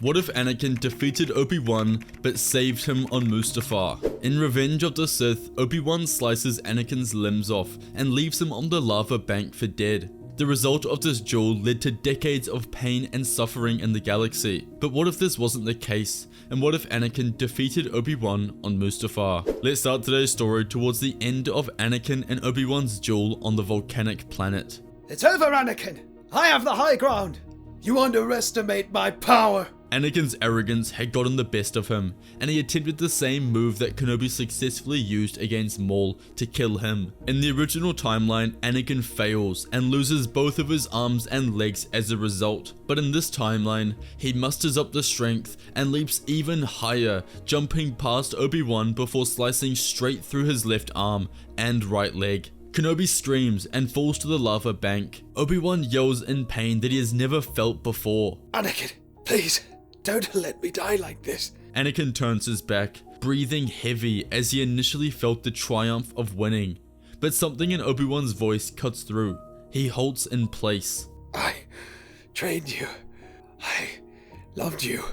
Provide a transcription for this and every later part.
What if Anakin defeated Obi-Wan but saved him on Mustafar? In Revenge of the Sith, Obi-Wan slices Anakin's limbs off and leaves him on the lava bank for dead. The result of this duel led to decades of pain and suffering in the galaxy. But what if this wasn't the case? And what if Anakin defeated Obi-Wan on Mustafar? Let's start today's story towards the end of Anakin and Obi-Wan's duel on the volcanic planet. It's over, Anakin! I have the high ground! You underestimate my power! Anakin's arrogance had gotten the best of him, and he attempted the same move that Kenobi successfully used against Maul to kill him. In the original timeline, Anakin fails and loses both of his arms and legs as a result, but in this timeline, he musters up the strength and leaps even higher, jumping past Obi-Wan before slicing straight through his left arm and right leg. Kenobi screams and falls to the lava bank. Obi-Wan yells in pain that he has never felt before. Anakin, please! Don't let me die like this. Anakin turns his back, breathing heavy as he initially felt the triumph of winning. But something in Obi-Wan's voice cuts through. He halts in place. I trained you. I loved you.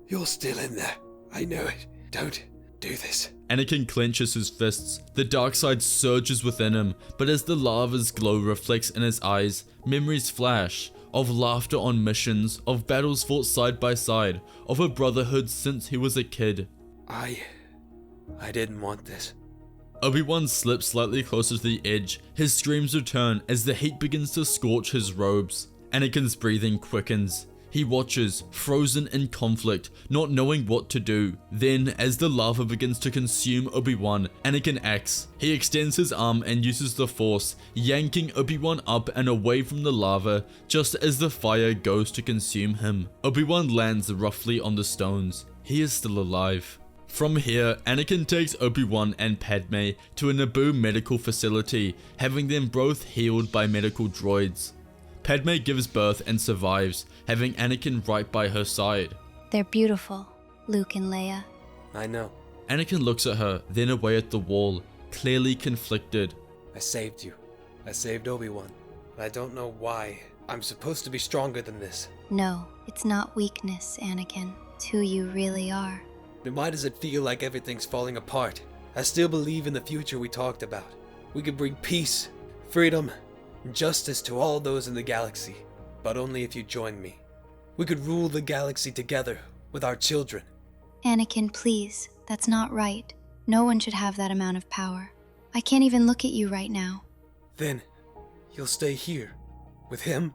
You're still in there. I know it. Don't do this. Anakin clenches his fists. The dark side surges within him, but as the lava's glow reflects in his eyes, memories flash. Of laughter on missions, of battles fought side by side, of a brotherhood since he was a kid. I didn't want this. Obi-Wan slips slightly closer to the edge. His screams return as the heat begins to scorch his robes. Anakin's breathing quickens. He watches, frozen in conflict, not knowing what to do. Then, as the lava begins to consume Obi-Wan, Anakin acts. He extends his arm and uses the Force, yanking Obi-Wan up and away from the lava, just as the fire goes to consume him. Obi-Wan lands roughly on the stones. He is still alive. From here, Anakin takes Obi-Wan and Padme to a Naboo medical facility, having them both healed by medical droids. Padme gives birth and survives, having Anakin right by her side. They're beautiful, Luke and Leia. I know. Anakin looks at her, then away at the wall, clearly conflicted. I saved you. I saved Obi-Wan. But I don't know why. I'm supposed to be stronger than this. No, it's not weakness, Anakin. It's who you really are. Then why does it feel like everything's falling apart? I still believe in the future we talked about. We could bring peace, freedom, and justice to all those in the galaxy. But only if you join me. We could rule the galaxy together with our children. Anakin, please. That's not right. No one should have that amount of power. I can't even look at you right now. Then, you'll stay here. With him?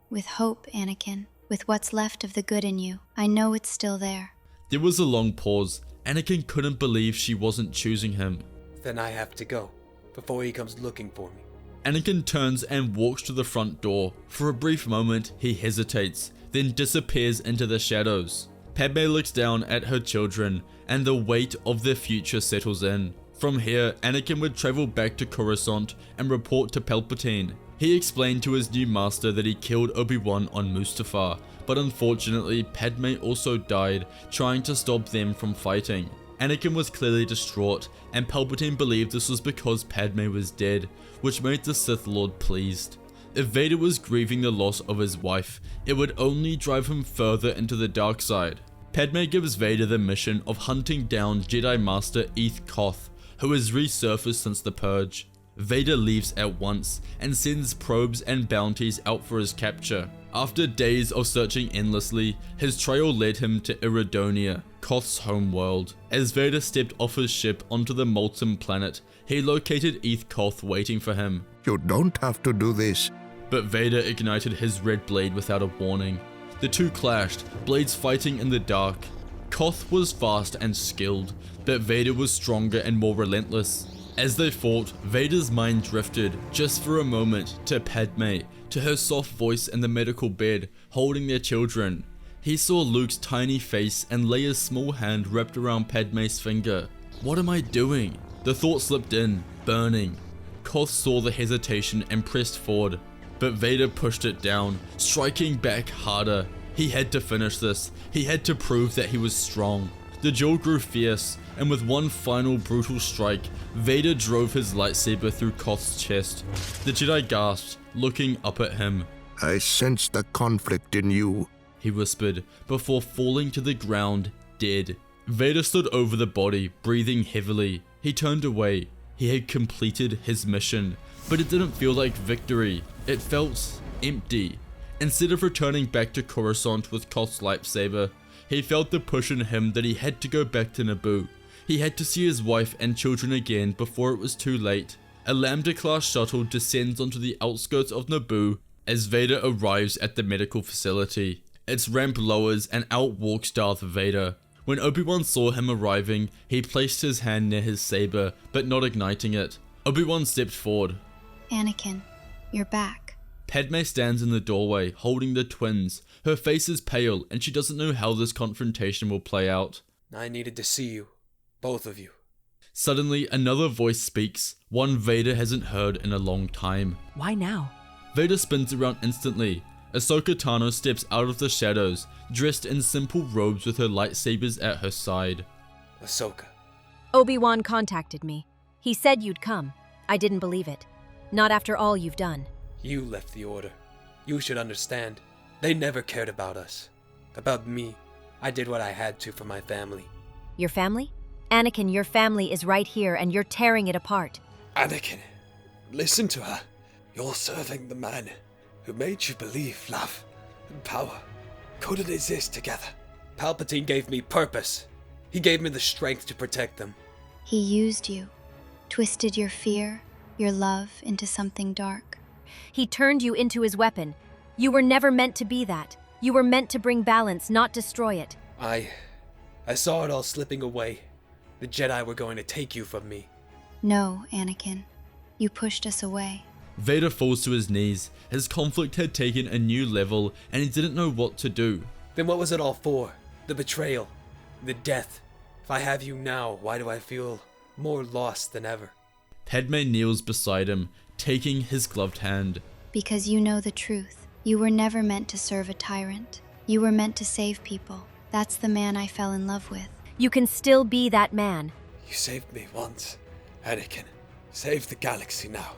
With hope, Anakin. With what's left of the good in you. I know it's still there. There was a long pause. Anakin couldn't believe she wasn't choosing him. Then I have to go, before he comes looking for me. Anakin turns and walks to the front door. For a brief moment, he hesitates, then disappears into the shadows. Padme looks down at her children, and the weight of their future settles in. From here, Anakin would travel back to Coruscant and report to Palpatine. He explained to his new master that he killed Obi-Wan on Mustafar, but unfortunately, Padme also died trying to stop them from fighting. Anakin was clearly distraught, and Palpatine believed this was because Padme was dead, which made the Sith Lord pleased. If Vader was grieving the loss of his wife, it would only drive him further into the dark side. Padme gives Vader the mission of hunting down Jedi Master Eth Koth, who has resurfaced since the Purge. Vader leaves at once and sends probes and bounties out for his capture. After days of searching endlessly, his trail led him to Iridonia, Koth's homeworld. As Vader stepped off his ship onto the molten planet, he located Eth Koth waiting for him. You don't have to do this. But Vader ignited his red blade without a warning. The two clashed, blades fighting in the dark. Koth was fast and skilled, but Vader was stronger and more relentless. As they fought, Vader's mind drifted, just for a moment, to Padme, to her soft voice in the medical bed, holding their children. He saw Luke's tiny face and Leia's small hand wrapped around Padme's finger. What am I doing? The thought slipped in, burning. Koth saw the hesitation and pressed forward, but Vader pushed it down, striking back harder. He had to finish this. He had to prove that he was strong. The duel grew fierce, and with one final brutal strike, Vader drove his lightsaber through Koth's chest. The Jedi gasped, looking up at him. I sense the conflict in you. he whispered, before falling to the ground, dead. Vader stood over the body, breathing heavily. He turned away. He had completed his mission, but it didn't feel like victory. It felt empty. Instead of returning back to Coruscant with Koth's lightsaber, he felt the push in him that he had to go back to Naboo. He had to see his wife and children again before it was too late. A Lambda-class shuttle descends onto the outskirts of Naboo as Vader arrives at the medical facility. Its ramp lowers and out walks Darth Vader. When Obi-Wan saw him arriving, he placed his hand near his saber, but not igniting it. Obi-Wan stepped forward. Anakin, you're back. Padme stands in the doorway, holding the twins. Her face is pale, and she doesn't know how this confrontation will play out. I needed to see you. Both of you. Suddenly, another voice speaks, one Vader hasn't heard in a long time. Why now? Vader spins around instantly. Ahsoka Tano steps out of the shadows, dressed in simple robes with her lightsabers at her side. Ahsoka. Obi-Wan contacted me. He said you'd come. I didn't believe it. Not after all you've done. You left the Order. You should understand. They never cared about us. About me. I did what I had to for my family. Your family? Anakin, your family is right here and you're tearing it apart. Anakin, listen to her. You're serving the man who made you believe love and power couldn't exist together. Palpatine gave me purpose. He gave me the strength to protect them. He used you, twisted your fear, your love into something dark. He turned you into his weapon. You were never meant to be that. You were meant to bring balance, not destroy it. I saw it all slipping away. The Jedi were going to take you from me. No, Anakin. You pushed us away. Vader falls to his knees. His conflict had taken a new level, and he didn't know what to do. Then what was it all for? The betrayal. The death. If I have you now, why do I feel more lost than ever? Padme kneels beside him, taking his gloved hand. Because you know the truth. You were never meant to serve a tyrant. You were meant to save people. That's the man I fell in love with. You can still be that man. You saved me once, Anakin. Save the galaxy now.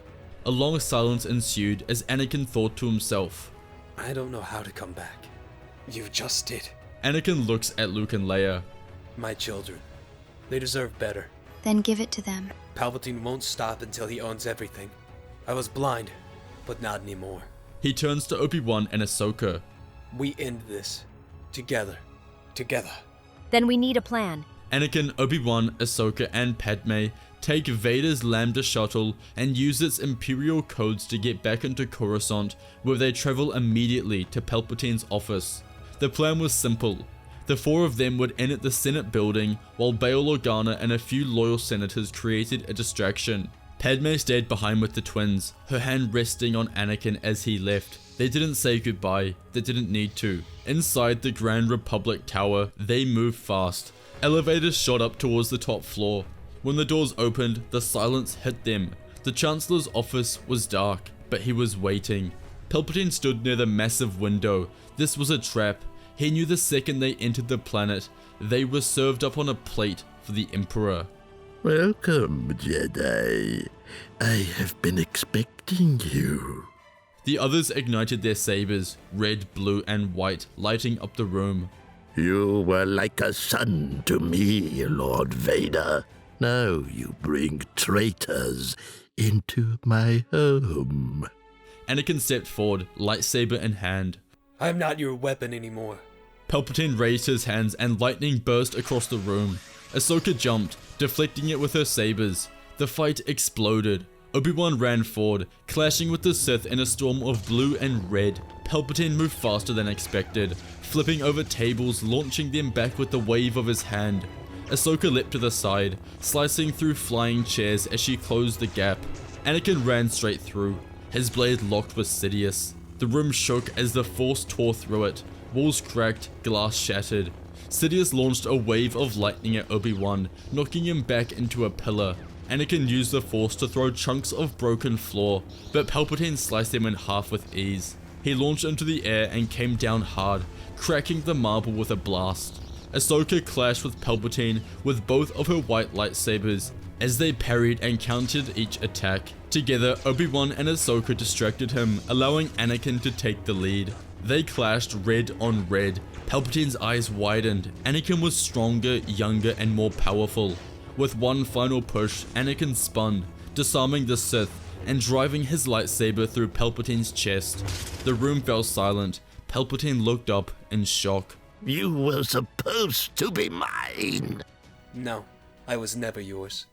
A long silence ensued as Anakin thought to himself. I don't know how to come back. You just did. Anakin looks at Luke and Leia. My children. They deserve better. Then give it to them. Palpatine won't stop until he owns everything. I was blind, but not anymore. He turns to Obi-Wan and Ahsoka. We end this. Together. Together. Then we need a plan. Anakin, Obi-Wan, Ahsoka, and Padme take Vader's Lambda shuttle and use its Imperial codes to get back into Coruscant, where they travel immediately to Palpatine's office. The plan was simple. The four of them would end at the Senate building, while Bail Organa and a few loyal senators created a distraction. Padme stayed behind with the twins, her hand resting on Anakin as he left. They didn't say goodbye, they didn't need to. Inside the Grand Republic Tower, they moved fast. Elevators shot up towards the top floor. When the doors opened, the silence hit them. The Chancellor's office was dark, but he was waiting. Palpatine stood near the massive window. This was a trap. He knew the second they entered the planet, they were served up on a plate for the Emperor. Welcome, Jedi. I have been expecting you. The others ignited their sabers, red, blue, and white, lighting up the room. You were like a son to me, Lord Vader. Now you bring traitors into my home. Anakin stepped forward, lightsaber in hand. I am not your weapon anymore. Palpatine raised his hands and lightning burst across the room. Ahsoka jumped, deflecting it with her sabers. The fight exploded. Obi-Wan ran forward, clashing with the Sith in a storm of blue and red. Palpatine moved faster than expected, flipping over tables, launching them back with the wave of his hand. Ahsoka leapt to the side, slicing through flying chairs as she closed the gap. Anakin ran straight through, his blade locked with Sidious. The room shook as the Force tore through it. Walls cracked, glass shattered. Sidious launched a wave of lightning at Obi-Wan, knocking him back into a pillar. Anakin used the Force to throw chunks of broken floor, but Palpatine sliced them in half with ease. He launched into the air and came down hard, cracking the marble with a blast. Ahsoka clashed with Palpatine with both of her white lightsabers as they parried and countered each attack. Together, Obi-Wan and Ahsoka distracted him, allowing Anakin to take the lead. They clashed red on red. Palpatine's eyes widened. Anakin was stronger, younger, and more powerful. With one final push, Anakin spun, disarming the Sith and driving his lightsaber through Palpatine's chest. The room fell silent. Palpatine looked up in shock. You were supposed to be mine. No, I was never yours.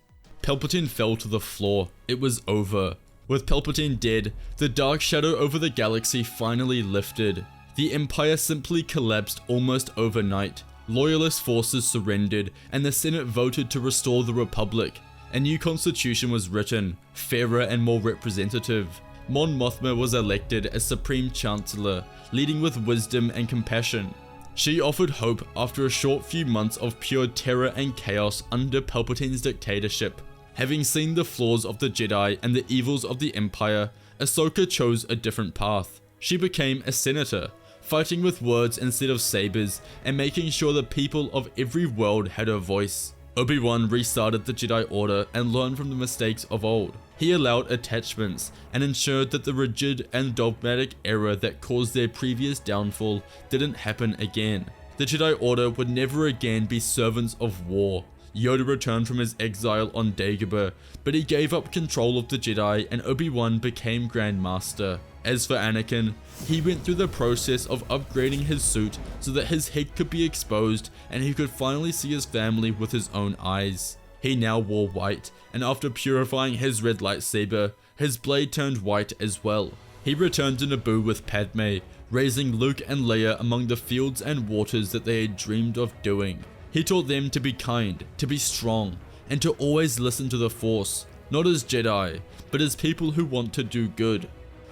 Palpatine fell to the floor. It was over. With Palpatine dead, the dark shadow over the galaxy finally lifted. The Empire simply collapsed almost overnight. Loyalist forces surrendered, and the Senate voted to restore the Republic. A new constitution was written, fairer and more representative. Mon Mothma was elected as Supreme Chancellor, leading with wisdom and compassion. She offered hope after a short few months of pure terror and chaos under Palpatine's dictatorship. Having seen the flaws of the Jedi and the evils of the Empire, Ahsoka chose a different path. She became a senator, fighting with words instead of sabers and making sure the people of every world had a voice. Obi-Wan restarted the Jedi Order and learned from the mistakes of old. He allowed attachments and ensured that the rigid and dogmatic era that caused their previous downfall didn't happen again. The Jedi Order would never again be servants of war. Yoda returned from his exile on Dagobah, but he gave up control of the Jedi and Obi-Wan became Grand Master. As for Anakin, he went through the process of upgrading his suit so that his head could be exposed and he could finally see his family with his own eyes. He now wore white, and after purifying his red lightsaber, his blade turned white as well. He returned to Naboo with Padme, raising Luke and Leia among the fields and waters that they had dreamed of doing. He taught them to be kind, to be strong, and to always listen to the Force, not as Jedi, but as people who want to do good.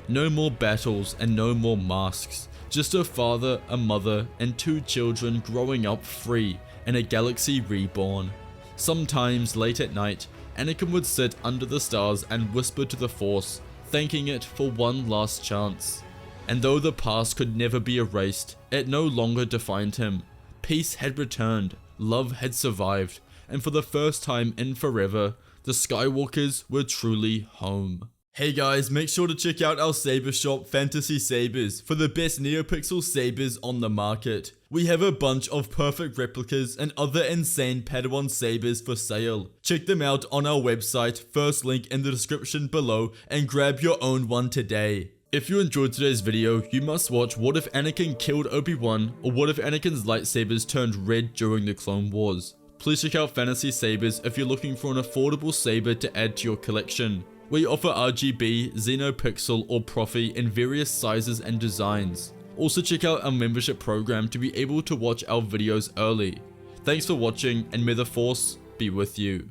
No more battles and no more masks, just a father, a mother, and 2 children growing up free in a galaxy reborn. Sometimes late at night, Anakin would sit under the stars and whisper to the Force, thanking it for one last chance. And though the past could never be erased, it no longer defined him. Peace had returned, love had survived, and for the first time in forever, the Skywalkers were truly home. Hey guys, make sure to check out our saber shop, Fantasy Sabers, for the best NeoPixel sabers on the market. We have a bunch of perfect replicas and other insane Padawan sabers for sale. Check them out on our website, first link in the description below, and grab your own one today. If you enjoyed today's video, you must watch What If Anakin Killed Obi-Wan, or What If Anakin's lightsabers Turned Red During the Clone Wars. Please check out Fantasy Sabers if you're looking for an affordable saber to add to your collection. We offer RGB, Xenopixel, or Profi in various sizes and designs. Also check out our membership program to be able to watch our videos early. Thanks for watching, and may the Force be with you.